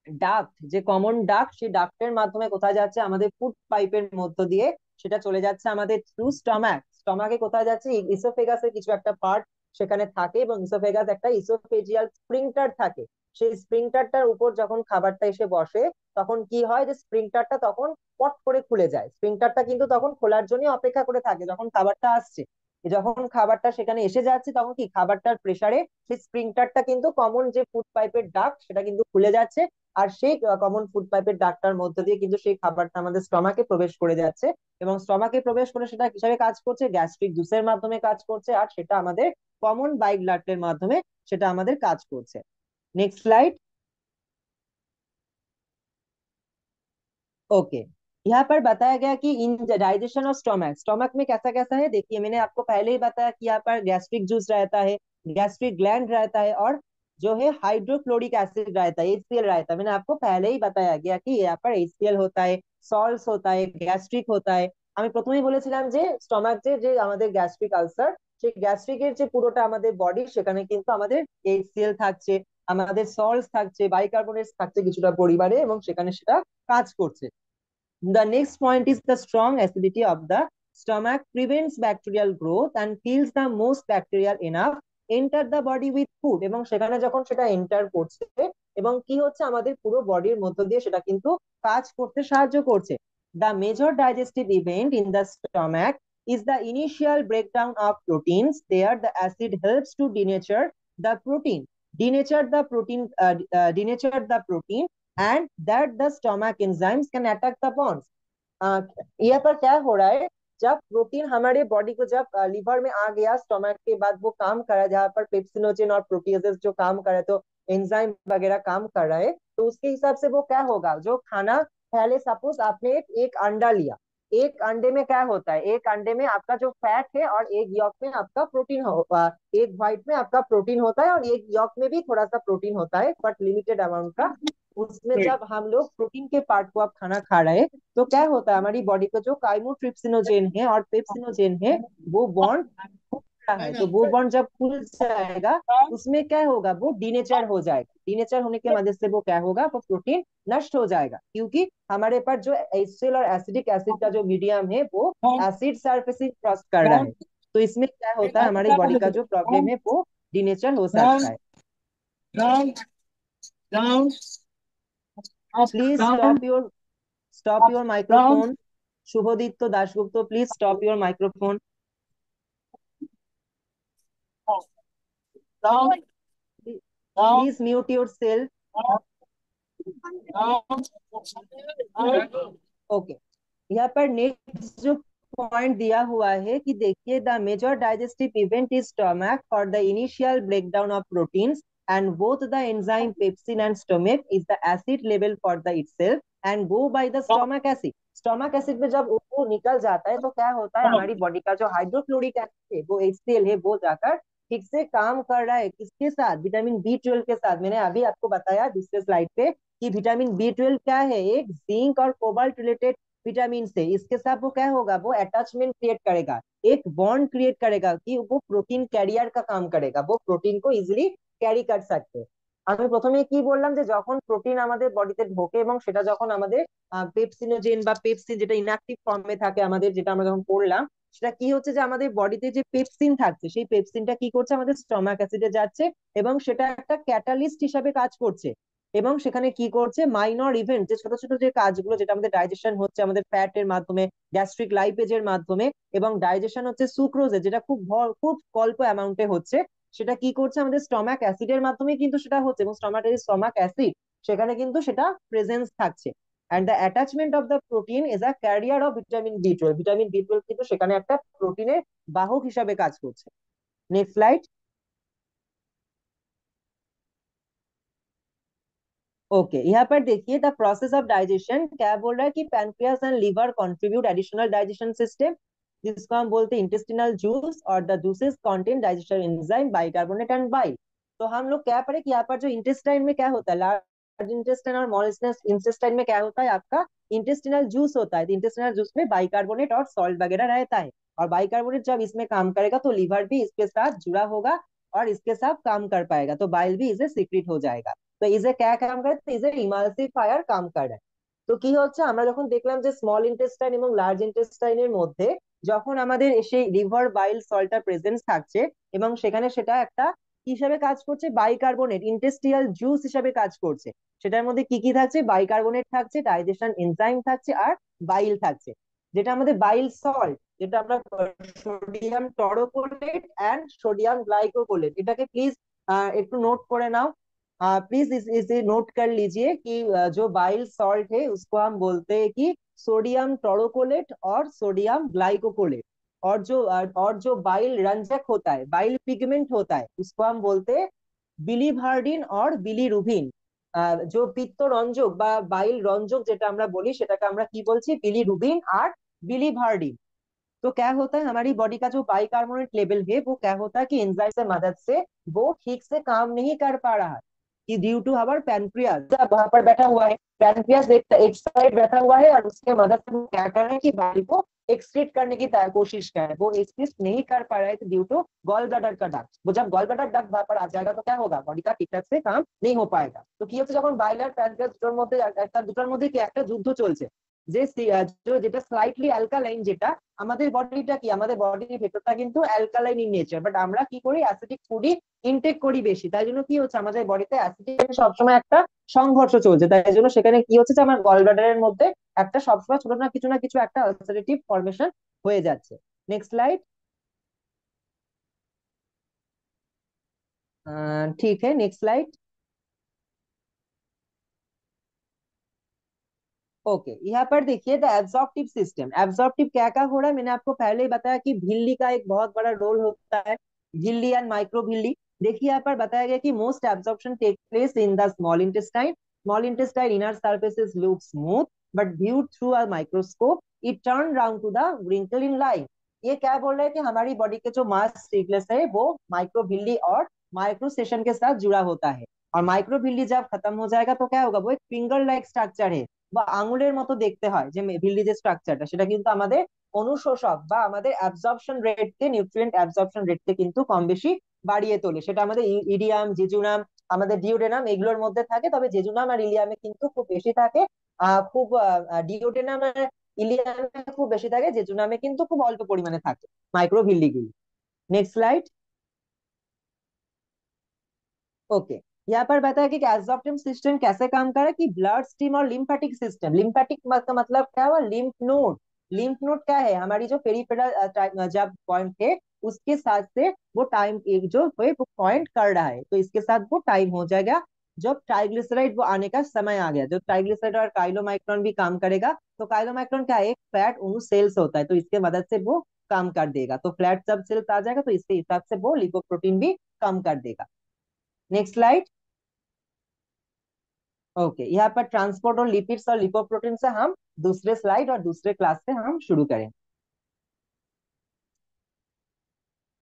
A: ডাক্ট, যে কমন ডাক্ট, সেই ডাক্টের মাধ্যমে কোথায় যাচ্ছে আমাদের ফুড পাইপের মধ্য দিয়ে, সেটা চলে যাচ্ছে আমাদের থ্রু স্টমাক। স্টমাকে কোথায় যাচ্ছে, ইসোফেগাসের কিছু একটা পার্ট সেখানে থাকে, এবং ইসোফেগাস একটা ইসোফেজিয়াল স্প্রিংটার থাকে। সেই স্প্রিংটারটার উপর যখন খাবারটা এসে বসে, তখন কি হয় যে স্প্রিংটারটা তখন পট করে খুলে যায়। স্প্রিংটারটা কিন্তু তখন খোলার জন্য অপেক্ষা করে থাকে যখন খাবারটা আসছে। যখন খাবারটা সেখানে এসে যাচ্ছে তখন কি খাবারটার প্রেসারে সেই স্প্রিংটারটা কিন্তু কমন যে ফুড পাইপের ডাক্ট সেটা কিন্তু খুলে যাচ্ছে, আর সেই কমন ফুড পাইপের ডাক্তার মধ্যে দিয়ে কিন্তু সেই খাবারটা আমাদের স্টমাকে প্রবেশ করে যাচ্ছে, এবং স্টমাকে প্রবেশ করে সেটা কিভাবে কাজ করছে, গ্যাস্ট্রিক জুসের মাধ্যমে কাজ করছে, আর সেটা আমাদের কমন বাইল ডাক্টের মাধ্যমে সেটা আমাদের কাজ করছে। Next slide. ओके, यहाँ पर बताया गया कि in digestion of stomach, stomach में कैसा कैसा है, देखिए मैंने आपको पहले ही बताया कि यहाँ पर गैस्ट्रिक जूस रहता है, गैस्ट्रिक ग्लैंड रहता है, और जो है हाइड्रोक्लोरिक एसिड रहता है, एचसीएल रहता है। मैंने आपको पहले ही बताया गया कि यहाँ पर एचसीएल होता है, सॉल्ट्स होता है, গ্যাস্ট্রিক होता है। আমি প্রথমেই বলেছিলাম যে স্টমাক যে আমাদের গ্যাস্ট্রিক আলসার, সেই গ্যাস্ট্রিকের যে পুরোটা আমাদের বডি, সেখানে কিন্তু আমাদের এইচসিএল থাকছে, আমাদের সল্টস থাকছে, বাইকার্বনেটস থাকছে কিছুটা পরিমাণে, এবং সেখানে সেটা কাজ করছে। The next point is the strong acidity of the stomach prevents bacterial growth and kills the most bacteria enough enter the body with food, এবং সেখানে যখন সেটা এন্টার করছে এবং কি হচ্ছে আমাদের পুরো বডির মধ্য দিয়ে সেটা কিন্তু কাজ করতে সাহায্য করছে। The major digestive event in the stomach is the initial breakdown of proteins. There, the acid helps to denature the protein, denature the protein, and that the stomach enzymes can attack the bonds. यहाँ पर क्या हो रहा है, जब protein हमारे body को जब लिवर में आ गया स्टोमक के बाद वो काम कर रहा है, जहाँ पर पेप्सिनोजेन और प्रोटीएजेस जो काम कर रहे हैं, तो एंजाइम वगैरह काम कर रहा है, तो उसके हिसाब से वो क्या होगा, जो खाना पहले सपोज आपने एक अंडा लिया, एक अंडे में क्या होता है, एक अंडे में आपका जो फैट है और एक यॉक में आपका प्रोटीन एक व्हाइट में आपका प्रोटीन होता है और एक यॉक में भी थोड़ा सा प्रोटीन होता है बट लिमिटेड अमाउंट का। उसमें जब हम लोग प्रोटीन के पार्ट को आप खाना खा रहे हैं तो क्या होता है, हमारी बॉडी को जो काइमोट्रिप्सिनोजेन है और पेप्सिनोजेन है वो बॉन्ड है, तो वो बॉन्ड जब खुल जाएगा उसमें क्या होगा, वो डीनेचर हो जाएगा। डीनेचर होने की वजह से वो क्या होगा, वो प्रोटीन नष्ट हो जाएगा, क्योंकि हमारे पास जो एसिल और एसिडिक एसिड का जो मीडियम है वो एसिड सरफेसिंग क्रॉस कर रहा है, तो इसमें क्या होता है, हमारी बॉडी का जो प्रॉब्लम है वो डीनेचर हो सकता है। Please stop your microphone. Shubhodipto Dasgupta, please stop your microphone. Please mute yourself. Okay, यहाँ पर नेक्स्ट जो पॉइंट दिया हुआ है कि देखिए, the major digestive event is stomach for the initial breakdown of proteins and both the enzyme pepsin and stomach is the acid level for the itself and go by the stomach acid. Stomach acid में जब वो निकल जाता है तो क्या होता है, हमारी बॉडी का जो हाइड्रोक्लोरिक एसिड है वो HCl है, वो जाकर ठीक से काम कर रहा है किसके साथ, विटामिन B12 के साथ। मैंने अभी आपको बताया दूसरे स्लाइड पे कि विटामिन B12 क्या है, एक जिंक और कोबाल्ट रिलेटेड विटामिन से, इसके साथ वो क्या होगा, वो अटैचमेंट क्रिएट करेगा, एक बॉन्ड क्रिएट करेगा कि वो प्रोटीन कैरियर का काम करेगा, वो प्रोटीन को इजिली ক্যারি कर सकते। আমি প্রথমে কি বললাম যে যখন প্রোটিন আমাদের বডিতে ঢোকে এবং সেটা যখন আমাদের পেপসিনোজেন বা পেপসিন যেটা ইনঅ্যাক্টিভ ফর্মে থাকে আমাদের, যেটা আমরা যখন পড়লাম, সেটা কি হচ্ছে যে আমাদের বডিতে যে পেপসিন থাকছে সেই পেপসিনটা কি করছে, আমাদের স্টমাক অ্যাসিডে যাচ্ছে এবং সেটা একটা ক্যাটালিস্ট হিসাবে কাজ করছে এবং সেখানে কি করছে, মাইনর ইভেন্ট যে ছোট ছোট যে কাজগুলো যেটা আমাদের ডাইজেশন হচ্ছে আমাদের ফ্যাটের মাধ্যমে, গ্যাস্ট্রিক লাইপেজের মাধ্যমে, এবং ডাইজেশন হচ্ছে সুক্রোজে যেটা খুব অল্প অ্যামাউন্টে হচ্ছে, সেটা কি করছে আমাদের স্টমাক অ্যাসিডের মাধ্যমে কিন্তু সেটা হচ্ছে, এবং স্টমাক অ্যাসিড সেখানে কিন্তু সেটা প্রেজেন্স থাকছে। and the attachment of the protein is a carrier of vitamin B12. Vitamin B12 কিন্তু সেখানে একটা প্রোটিনের বাহক হিসাবে কাজ করছে। Next slide. ओके, यहाँ पर देखिए द प्रोसेस ऑफ डाइजेशन क्या बोल रहा है कि pancreas and liver contribute additional digestion system, जिसको हम बोलते हैं इंटेस्टिनल जूस, और the juices contain digestion enzyme bicarbonate and bile. तो हम लोग क्या पढ़े कि यहाँ पर जो इंटेस्टाइन में क्या होता है, लार्ज इंटेस्टाइन और स्मॉल इंटेस्टाइन में क्या होता है, आपका इंटेस्टिनल जूस होता है। तो इंटेस्टिनल जूस में बाइकार्बोनेट और सॉल्ट वगैरह रहता है, और बाइकार्बोनेट जब इसमें काम करेगा तो लीवर भी इसके साथ जुड़ा होगा और इसके साथ काम कर पाएगा, तो बाइल भी इसे सीक्रेट हो जाएगा। তো ইজে क्या কাম করে, তো ইজে ইমালসিফায়ার কাম করে। তো কি হচ্ছে, আমরা যখন দেখলাম যে স্মল ইন্টেস্টাইন এবং লার্জ ইন্টেস্টাইনের মধ্যে যখন আমাদের সেই লিভার বাইল সল্টটা প্রেজেন্স থাকছে এবং সেখানে সেটা একটা হিসাবে কাজ করছে, বাইকার্বনেট ইন্টেস্টিয়াল জুস হিসাবে কাজ করছে, সেটার মধ্যে কি কি থাকছে, বাইকার্বনেট থাকছে, ডাইজেশন এনজাইম থাকছে আর বাইল থাকছে, যেটা আমাদের বাইল সল্ট, যেটা আমরা সোডিয়াম টরোকোলেট এন্ড সোডিয়াম গ্লাইকোকোলেট, এটাকে প্লিজ একটু নোট করে নাও। प्लीज इसे नोट कर लीजिए कि जो बाइल सॉल्ट है उसको हम बोलते हैं कि सोडियम टोरोकोलेट और सोडियम ग्लाइकोकोलेट, और जो बाइल रंजक होता है, बाइल पिगमेंट होता है, उसको हम बोलते हैं बिलीभार्डिन और बिलीरुबिन। जो पित्त रंजक বা বাইল রঞ্জক যেটা আমরা বলি সেটাকে আমরা কি বলছি, बिलीरुबिन और बिलीभार्डिन। तो क्या होता है, हमारी बॉडी का जो बाइकार्बोनेट लेवल है वो क्या होता है कि एंजाइम से मदद से वो ठीक से काम नहीं कर पा रहा है, कि ड्यू टू आवर पैनक्रियास वहां पर बैठा हुआ है, पैनक्रियास एक साइड बैठा हुआ है और उसके मदद से वो क्या कर रहे हैं कि बाइल को एक्सक्रीट करने की कोशिश कर रहे हैं, वो एक्सक्रीट नहीं कर पा रहे थे ड्यू टू गॉल ब्लैडर का डक्ट। वो जब गॉल ब्लैडर डक्ट वहां पर आ जाएगा तो क्या होगा, बॉडी का ठीक ठाक से काम नहीं हो पाएगा। तो কি হচ্ছে, যখন বাইল আর প্যানক্রিয়াস দুটোর মধ্যে কি একটা যুদ্ধ চলছে, যে যেটা স্লাইটলি অ্যালকালাইন, যেটা আমাদের বডিটা কি, আমাদের বডির ভেতরটা কিন্তু অ্যালকালাইন ইন নেচার, বাট আমরা কি করি, অ্যাসিডিক ফুডই ইনটেক করি বেশি। তাই জন্য কি হচ্ছে, আমাদের বডিতে অ্যাসিডিক সবসময় একটা সংঘর্ষ চলছে। তাই জন্য সেখানে কি হচ্ছে যে আমার গল ব্লাডারের মধ্যে একটা সবসময় ছোট না কিছু একটা আলসারেটিভ ফর্মেশন হয়ে যাচ্ছে। Next slide. ठीक है, नेक्स्ट स्लाइड। ओके, यहाँ पर देखिए द एब्जॉर्प्टिव सिस्टम। एब्जॉर्प्टिव क्या क्या हो रहा है, मैंने आपको पहले ही बताया कि झिल्ली का एक बहुत बड़ा रोल होता है, झिल्ली एंड माइक्रो झिल्ली। देखिए यहाँ पर बताया गया कि most absorption take place in the small intestine. Small intestine inner surfaces look smooth but viewed through a microscope it turn round to the wrinkle in line। ये क्या बोल रहा है कि हमारी बॉडी के जो मास स्टिगलेस है वो माइक्रोविल्ली और माइक्रो सेशन के साथ जुड़ा होता है। और माइक्रोविल्ली जब खत्म हो जाएगा तो क्या होगा, वो एक फिंगर लाइक स्ट्राকচার है বা আঙুলের মতো দেখতে হয়, যে ভিল্লি যে স্ট্রাকচারটা সেটা কিন্তু আমাদের অনুশোষক বা আমাদের অ্যাবজর্পশন রেটকে, নিউট্রিয়েন্ট অ্যাবজর্পশন রেটকে কিন্তু কম বেশি বাড়িয়ে তোলে। সেটা আমাদের ইডিয়াম, জেজুনাম, আমাদের ডিওডেনাম এগুলোর মধ্যে থাকে, তবে জেজুনাম আর ইলিয়ামে কিন্তু খুব বেশি থাকে। খুব ডিওডেনাম আর ইলিয়ামে খুব বেশি থাকে, জেজুনামে কিন্তু খুব অল্প পরিমাণে থাকে মাইক্রোভিল্লি গুলি। Next slide. ओके, यहाँ पर बताया कि एब्जॉर्प्टिव सिस्टम कैसे काम कर रहा है, कि ब्लड स्ट्रीम और लिम्फेटिक सिस्टम। लिम्फेटिक का मतलब क्या हुआ, लिम्फ नोड। लिम्फ नोड क्या है, हमारी जो पेरिफेरल जब पॉइंट है उसके साथ से वो टाइम एक जो है वो पॉइंट कर रहा है, तो इसके साथ वो टाइम हो जाएगा जब ट्राइग्लिसराइड वो आने का समय आ गया। जब ट्राइग्लिसराइड और काइलोमाइक्रोन भी काम करेगा, तो काइलोमाइक्रोन क्या है, एक फैट उन सेल्स होता है, तो इसके मदद से वो काम कर देगा। तो फ्लैट सब सेल्स आ जाएगा, तो इसके हिसाब से वो लिपोप्रोटीन भी कम कर देगा। Next slide. ओके, यहाँ पर ट्रांसपोर्ट और लिपिड्स और लिपोप्रोटीन से हम दूसरे स्लाइड और दूसरे क्लास से हम शुरू करें।